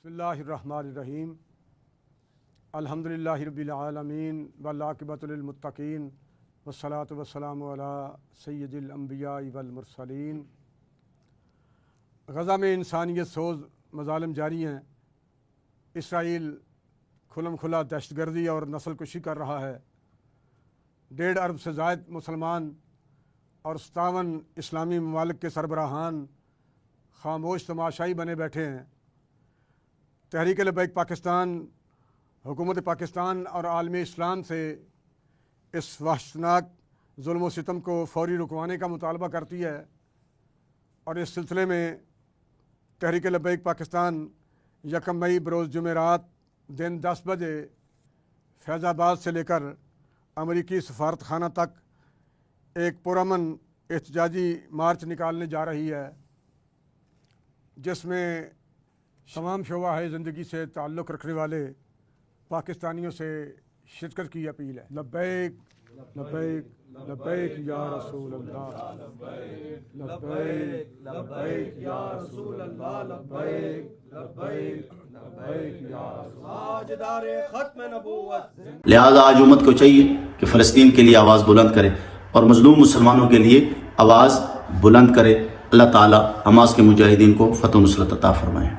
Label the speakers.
Speaker 1: بسم الرحمن الرحیم الحمدللہ رب العالمین والعاقبۃ للمتقین والصلاۃ والسلام علی سید الانبیاء والمرسلین۔ غزہ میں انسانیت سوز مظالم جاری ہیں۔ اسرائیل کھلم کھلا دہشت گردی اور نسل کشی کر رہا ہے۔ 1.5 ارب سے زائد مسلمان اور 57 اسلامی ممالک کے سربراہان خاموش تماشائی بنے بیٹھے ہیں۔ تحریک لبیک پاکستان حکومت پاکستان اور عالم اسلام سے اس وحشتناک ظلم و ستم کو فوری رکوانے کا مطالبہ کرتی ہے، اور اس سلسلے میں تحریک لبیک پاکستان 1 مئی بروز جمعرات دن 10 بجے فیض آباد سے لے کر امریکی سفارت خانہ تک ایک پرامن احتجاجی مارچ نکالنے جا رہی ہے، جس میں تمام شعبہ زندگی سے تعلق رکھنے والے پاکستانیوں سے شرکت کی اپیل ہے۔ لبیک لبیک لبیک یا رسول اللہ، لبیک لبیک یا رسول اللہ، لبیک لبیک لبیک یا رسول اللہ۔
Speaker 2: تاجدار ختم نبوت۔
Speaker 3: لہذا آج امت کو چاہیے کہ فلسطین کے لیے آواز بلند کرے اور مظلوم مسلمانوں کے لیے آواز بلند کرے۔ اللہ تعالی حماس کے مجاہدین کو فتح و نصرت عطا فرمائے۔